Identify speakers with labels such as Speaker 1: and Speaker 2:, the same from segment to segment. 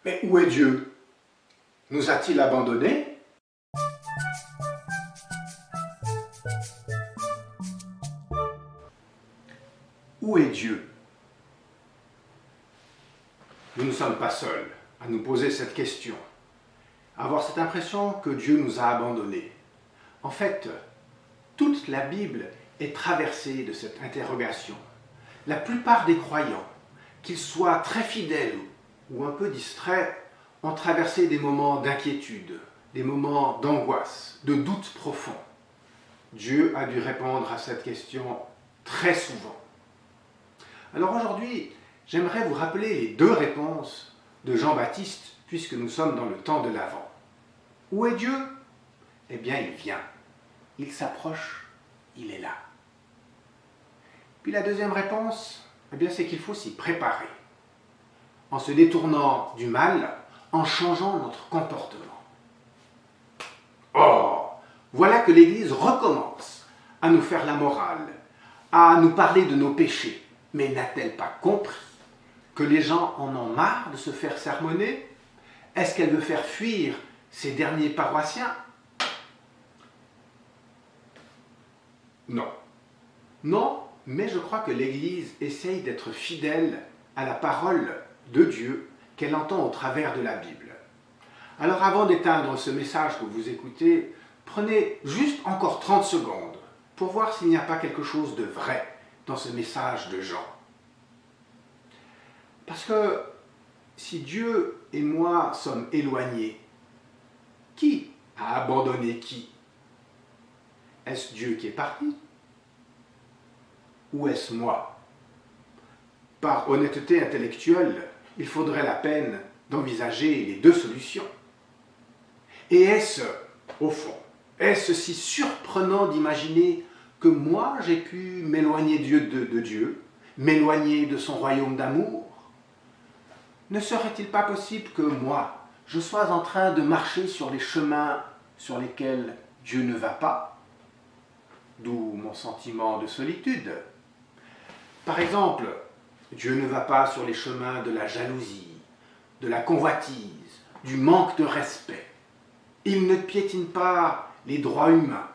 Speaker 1: Mais où est Dieu? Nous a-t-il abandonnés? Où est Dieu? Nous ne sommes pas seuls à nous poser cette question, à avoir cette impression que Dieu nous a abandonnés. En fait, toute la Bible est traversée de cette interrogation. La plupart des croyants, qu'ils soient très fidèles ou un peu distraits, ont traversé des moments d'inquiétude, des moments d'angoisse, de doute profond. Dieu a dû répondre à cette question très souvent. Alors aujourd'hui, j'aimerais vous rappeler les deux réponses de Jean-Baptiste, puisque nous sommes dans le temps de l'Avent. Où est Dieu? Eh bien, il vient. Il s'approche, il est là. Puis la deuxième réponse, eh bien, c'est qu'il faut s'y préparer, en se détournant du mal, en changeant notre comportement. Or, voilà que l'Église recommence à nous faire la morale, à nous parler de nos péchés. Mais n'a-t-elle pas compris que les gens en ont marre de se faire sermonner? Est-ce qu'elle veut faire fuir ses derniers paroissiens? Non. Non, mais je crois que l'Église essaye d'être fidèle à la parole de Dieu qu'elle entend au travers de la Bible. Alors avant d'éteindre ce message que vous écoutez, prenez juste encore 30 secondes pour voir s'il n'y a pas quelque chose de vrai dans ce message de Jean. Parce que si Dieu et moi sommes éloignés, qui a abandonné qui? Est-ce Dieu qui est parti? Ou est-ce moi? Par honnêteté intellectuelle, il faudrait la peine d'envisager les deux solutions. Et est-ce, au fond, est-ce si surprenant d'imaginer que moi j'ai pu m'éloigner de Dieu, m'éloigner de son royaume d'amour? Ne serait-il pas possible que moi, je sois en train de marcher sur les chemins sur lesquels Dieu ne va pas? D'où mon sentiment de solitude. Par exemple, Dieu ne va pas sur les chemins de la jalousie, de la convoitise, du manque de respect. Il ne piétine pas les droits humains,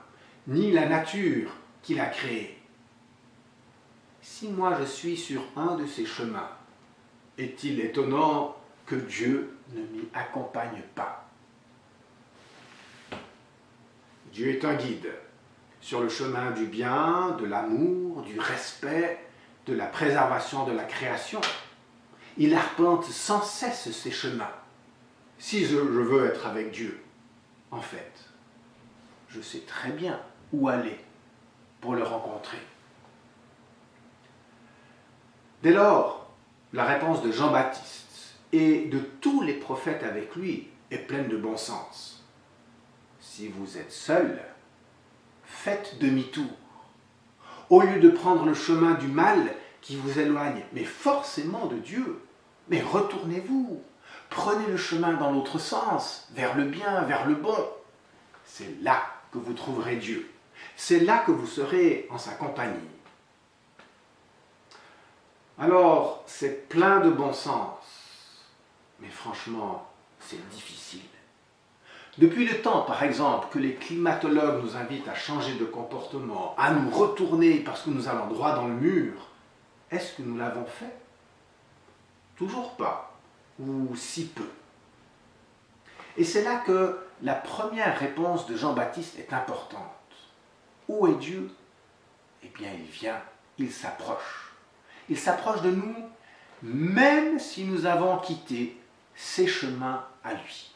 Speaker 1: ni la nature qu'il a créée. Si moi je suis sur un de ces chemins, est-il étonnant que Dieu ne m'y accompagne pas? Dieu est un guide sur le chemin du bien, de l'amour, du respect, de la préservation de la création. Il arpente sans cesse ces chemins. Si je veux être avec Dieu, en fait, je sais très bien où aller pour le rencontrer. Dès lors, la réponse de Jean-Baptiste et de tous les prophètes avec lui est pleine de bon sens. Si vous êtes seul, faites demi-tour. Au lieu de prendre le chemin du mal qui vous éloigne, mais forcément de Dieu, mais retournez-vous, prenez le chemin dans l'autre sens, vers le bien, vers le bon. C'est là que vous trouverez Dieu. C'est là que vous serez en sa compagnie. Alors, c'est plein de bon sens, mais franchement, c'est difficile. Depuis le temps, par exemple, que les climatologues nous invitent à changer de comportement, à nous retourner parce que nous allons droit dans le mur, est-ce que nous l'avons fait? Toujours pas, ou si peu. Et c'est là que la première réponse de Jean-Baptiste est importante. Où est Dieu? Eh bien, il vient, il s'approche. Il s'approche de nous, même si nous avons quitté ses chemins à lui.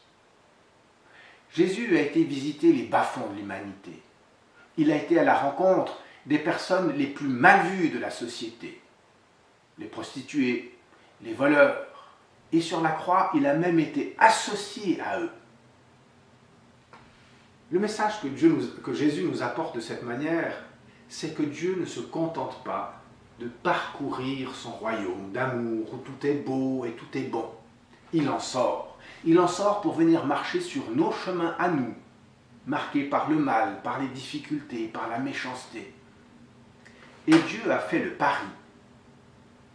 Speaker 1: Jésus a été visiter les bas-fonds de l'humanité. Il a été à la rencontre des personnes les plus mal vues de la société. Les prostituées, les voleurs. Et sur la croix, il a même été associé à eux. Le message que Jésus nous apporte de cette manière, c'est que Dieu ne se contente pas de parcourir son royaume d'amour où tout est beau et tout est bon. Il en sort. Il en sort pour venir marcher sur nos chemins à nous, marqués par le mal, par les difficultés, par la méchanceté. Et Dieu a fait le pari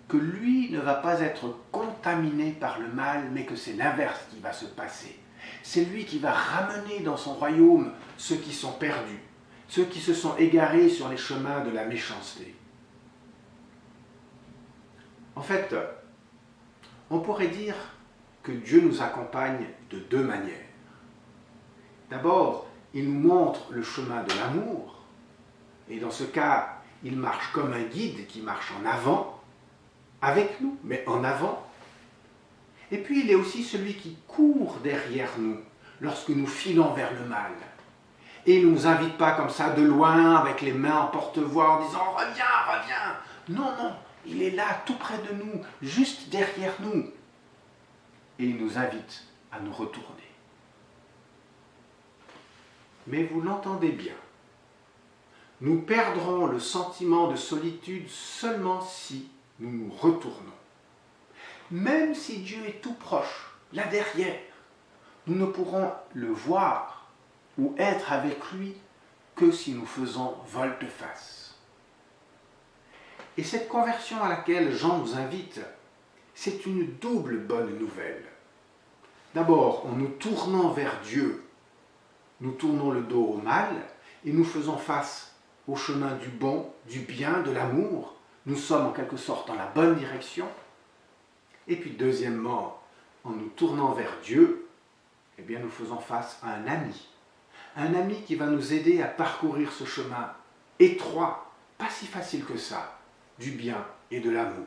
Speaker 1: que lui ne va pas être contaminé par le mal, mais que c'est l'inverse qui va se passer. C'est lui qui va ramener dans son royaume ceux qui sont perdus, ceux qui se sont égarés sur les chemins de la méchanceté. En fait, on pourrait dire que Dieu nous accompagne de deux manières. D'abord, il nous montre le chemin de l'amour, et dans ce cas, il marche comme un guide qui marche en avant, avec nous, mais en avant. Et puis, il est aussi celui qui court derrière nous lorsque nous filons vers le mal. Et il ne nous invite pas comme ça de loin, avec les mains en porte-voix, en disant « Reviens, reviens !» Non, non, il est là, tout près de nous, juste derrière nous. Et il nous invite à nous retourner. Mais vous l'entendez bien, nous perdrons le sentiment de solitude seulement si nous nous retournons. Même si Dieu est tout proche, là derrière, nous ne pourrons le voir ou être avec lui que si nous faisons volte-face. Et cette conversion à laquelle Jean nous invite, c'est une double bonne nouvelle. D'abord, en nous tournant vers Dieu, nous tournons le dos au mal et nous faisons face au chemin du bon, du bien, de l'amour. Nous sommes en quelque sorte dans la bonne direction. Et puis deuxièmement, en nous tournant vers Dieu, eh bien nous faisons face à un ami qui va nous aider à parcourir ce chemin étroit, pas si facile que ça, du bien et de l'amour.